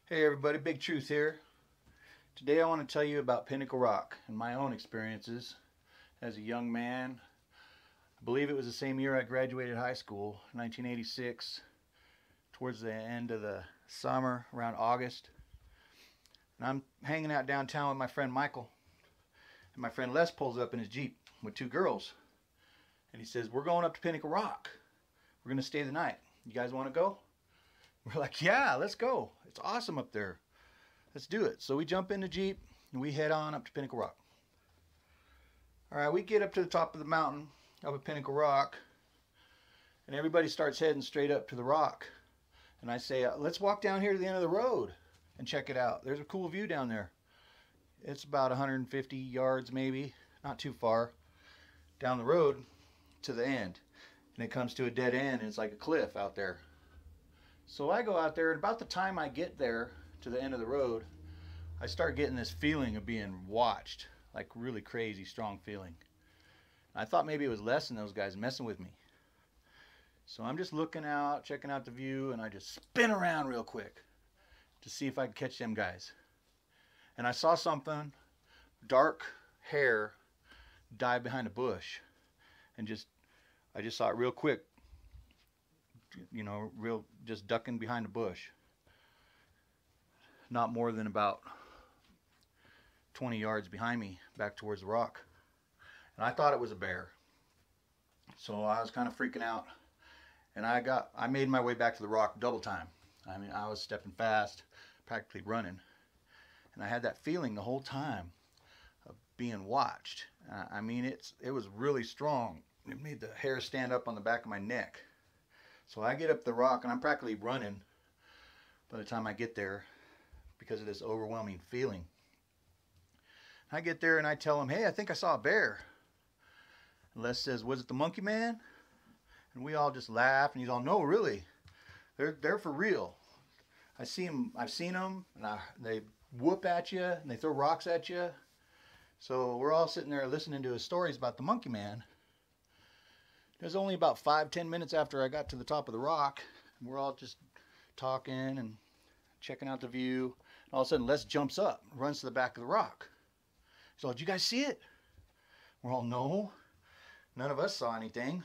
Hey everybody, Bigtruth here. Today I want to tell you about Pinnacle Rock and my own experiences as a young man. I believe it was the same year I graduated high school, 1986, towards the end of the summer, around August. And I'm hanging out downtown with my friend Michael. And my friend Les pulls up in his Jeep with two girls. And he says, "We're going up to Pinnacle Rock. We're going to stay the night. You guys want to go?" We're like, "Yeah, let's go. It's awesome up there. Let's do it." So we jump in the Jeep and we head on up to Pinnacle Rock. All right, we get up to the top of the mountain up at Pinnacle Rock, and everybody starts heading straight up to the rock. And I say, "Let's walk down here to the end of the road and check it out. There's a cool view down there." It's about 150 yards maybe, not too far, down the road to the end. And it comes to a dead end and it's like a cliff out there. So I go out there, and about the time I get there to the end of the road, I start getting this feeling of being watched, like really crazy, strong feeling. I thought maybe it was Les and those guys messing with me. So I'm just looking out, checking out the view, and I just spin around real quick to see if I could catch them guys. And I saw something, dark hair, dive behind a bush, and I just saw it real quick. Real, just ducking behind a bush. Not more than about 20 yards behind me, back towards the rock. And I thought it was a bear. So I was kind of freaking out. And I made my way back to the rock double time. I mean, I was stepping fast, practically running. And I had that feeling the whole time of being watched. I mean, it was really strong. It made the hair stand up on the back of my neck. So I get up the rock, and I'm practically running by the time I get there because of this overwhelming feeling. I get there and I tell him, "Hey, I think I saw a bear." And Les says, "Was it the monkey man?" And we all just laugh, and he's all, "No, really. They're for real. I've seen them, and they whoop at you, and they throw rocks at you." So we're all sitting there listening to his stories about the monkey man. It was only about 5-10 minutes after I got to the top of the rock, and we're all just talking and checking out the view. And all of a sudden, Les jumps up, runs to the back of the rock. He's all, "Did you guys see it?" We're all, "No, none of us saw anything." And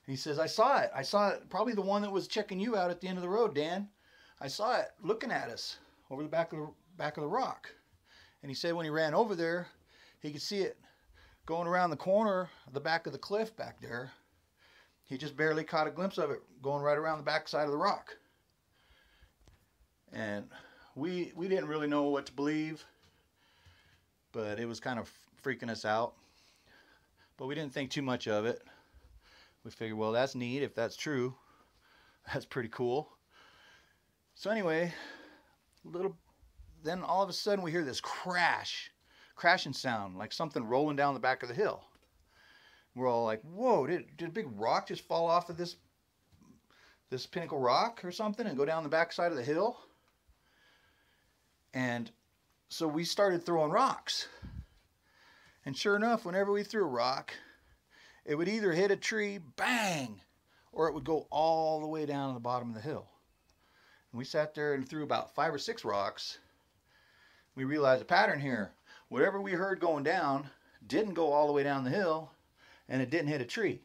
he says, "I saw it. I saw it. Probably the one that was checking you out at the end of the road, Dan. I saw it looking at us over the back of the rock." And he said when he ran over there, he could see it going around the corner of the back of the cliff back there. He just barely caught a glimpse of it going right around the back side of the rock. And we didn't really know what to believe, but it was kind of freaking us out. But we didn't think too much of it. We figured, well, that's neat. If that's true, that's pretty cool. So anyway, then all of a sudden we hear this crashing sound, like something rolling down the back of the hill. We're all like, "Whoa, did a big rock just fall off of this Pinnacle Rock or something and go down the back side of the hill?" And so we started throwing rocks. And sure enough, whenever we threw a rock, it would either hit a tree, bang, or it would go all the way down to the bottom of the hill. And we sat there and threw about 5 or 6 rocks. We realized a pattern here. Whatever we heard going down didn't go all the way down the hill, and it didn't hit a tree.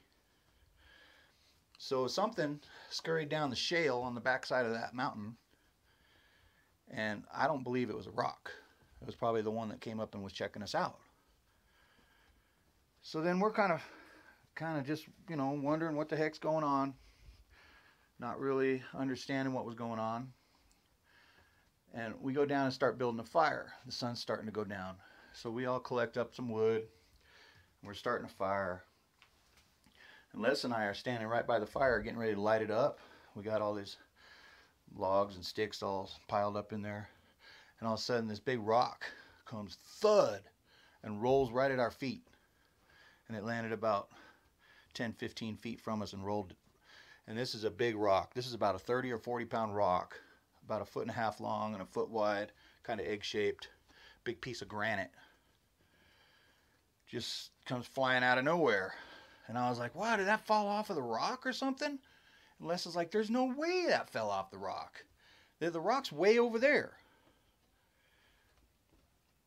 So something scurried down the shale on the backside of that mountain, and I don't believe it was a rock. It was probably the one that came up and was checking us out. So then we're kind of just, wondering what the heck's going on, not really understanding what was going on. And we go down and start building a fire. The sun's starting to go down. So we all collect up some wood, and we're starting a fire. And Les and I are standing right by the fire getting ready to light it up. We got all these logs and sticks all piled up in there. And all of a sudden this big rock comes thud and rolls right at our feet. And it landed about 10-15 feet from us and rolled. And this is a big rock. This is about a 30 or 40 pound rock, about 1.5 feet long and 1 foot wide, kind of egg shaped, big piece of granite. Just comes flying out of nowhere. And I was like, "Wow, did that fall off of the rock or something?" And Les is like, "There's no way that fell off the rock. The rock's way over there.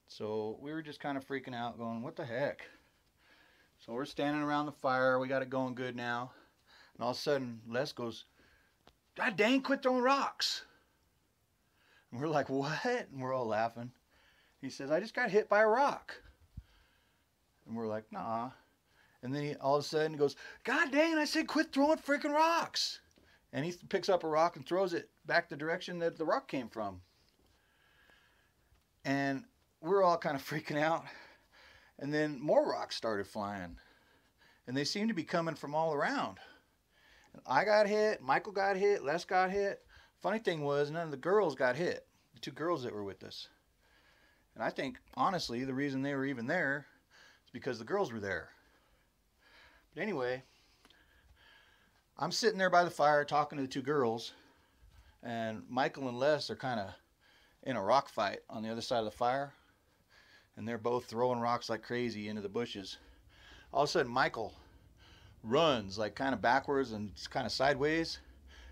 So we were just kind of freaking out, going, what the heck? So we're standing around the fire. We got it going good now. And all of a sudden, Les goes, God dang, quit throwing rocks. And we're like, what? And we're all laughing. He says, I just got hit by a rock. And we're like, nah. And then he all of a sudden goes, God dang, I said quit throwing freaking rocks. And he picks up a rock and throws it back the direction that the rock came from. And we're all kind of freaking out. And then more rocks started flying. And they seemed to be coming from all around. And I got hit, Michael got hit, Les got hit. Funny thing was, none of the girls got hit. The two girls that were with us. And I think, honestly, the reason they were even there is because the girls were there. But anyway, I'm sitting there by the fire talking to the two girls. And Michael and Les are kind of in a rock fight on the other side of the fire. And they're both throwing rocks like crazy into the bushes. All of a sudden, Michael runs like kind of backwards and kind of sideways.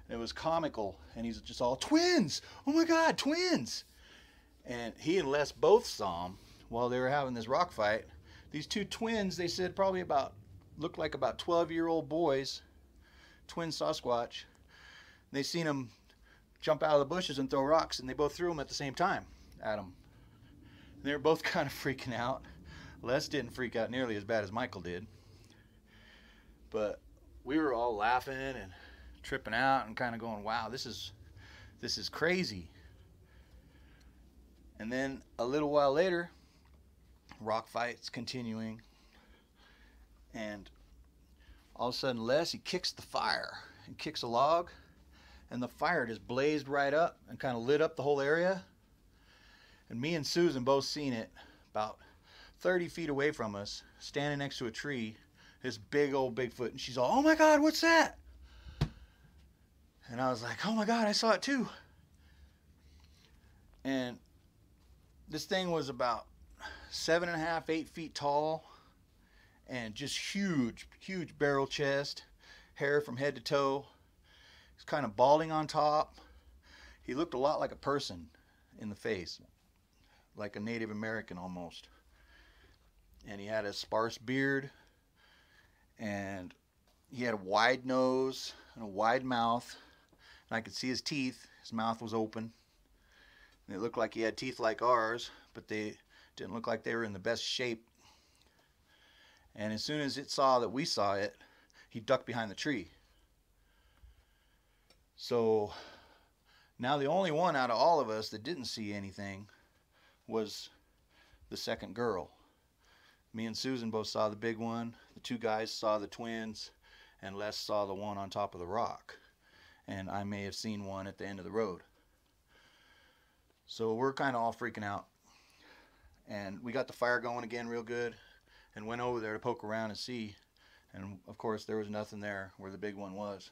And it was comical. And he's just all, twins! Oh my God, twins! And he and Les both saw them while they were having this rock fight. These two twins, they said probably looked like about 12-year-old boys, twin Sasquatch. They seen them jump out of the bushes and throw rocks, and they both threw them at the same time at them. They were both kind of freaking out. Les didn't freak out nearly as bad as Michael did. But we were all laughing and tripping out and kind of going, wow, this is crazy. And then a little while later, rock fight's continuing. And all of a sudden, Les, he kicks the fire and kicks a log. And the fire just blazed right up and kind of lit up the whole area. And me and Susan both seen it about 30 feet away from us, standing next to a tree, this big old Bigfoot. And she's all, oh my God, what's that? And I was like, oh my God, I saw it too. And this thing was about 7.5, 8 feet tall, and just huge, huge barrel chest, hair from head to toe. He's kind of balding on top. He looked a lot like a person in the face, like a Native American almost. And he had a sparse beard, and he had a wide nose and a wide mouth, and I could see his teeth. His mouth was open. And it looked like he had teeth like ours, but they didn't look like they were in the best shape. And as soon as it saw that we saw it, he ducked behind the tree. So now the only one out of all of us that didn't see anything was the second girl. Me and Susan both saw the big one. The two guys saw the twins, and Les saw the one on top of the rock. And I may have seen one at the end of the road. So we're kind of all freaking out. And we got the fire going again real good and went over there to poke around and see. And of course there was nothing there where the big one was.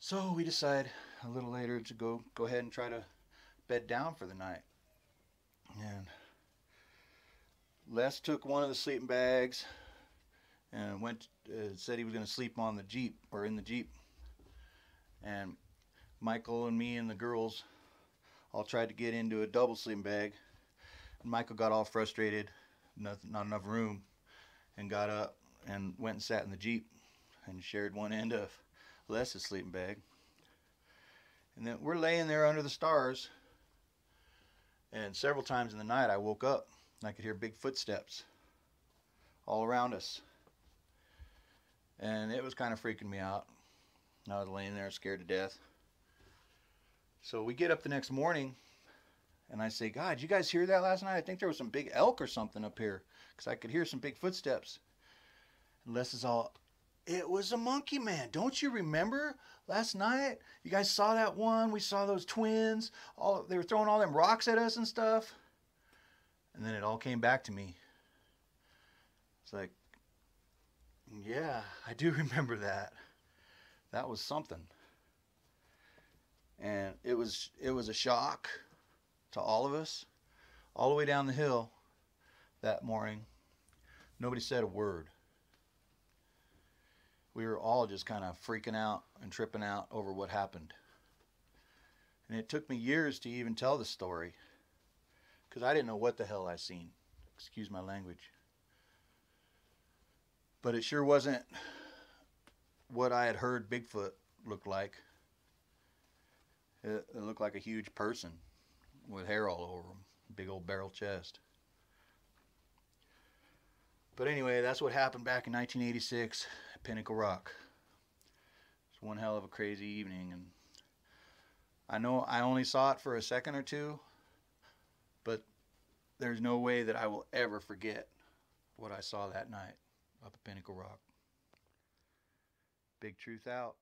So we decide a little later to go ahead and try to bed down for the night. And Les took one of the sleeping bags and said he was going to sleep on the Jeep, or in the Jeep. And Michael and me and the girls all tried to get into a double sleeping bag. And Michael got all frustrated, not enough room, and got up and went and sat in the Jeep and shared one end of Les's sleeping bag. And then we're laying there under the stars, and several times in the night I woke up and I could hear big footsteps all around us. And it was kind of freaking me out. I was laying there scared to death. So we get up the next morning, and I say, God, did you guys hear that last night? I think there was some big elk or something up here, because I could hear some big footsteps. And Les is all, it was a monkey man. Don't you remember last night? You guys saw that one? We saw those twins. They were throwing all them rocks at us and stuff. And then it all came back to me. It's like, yeah, I do remember that. That was something. And it was a shock to all of us. All the way down the hill that morning, nobody said a word. We were all just kind of freaking out and tripping out over what happened. And it took me years to even tell the story, because I didn't know what the hell I seen. Excuse my language. But it sure wasn't what I had heard Bigfoot looked like. It looked like a huge person with hair all over him. Big old barrel chest. But anyway, that's what happened back in 1986 at Pinnacle Rock. It's one hell of a crazy evening, and I know I only saw it for a second or two, but there's no way that I will ever forget what I saw that night up at Pinnacle Rock. Bigtruth out.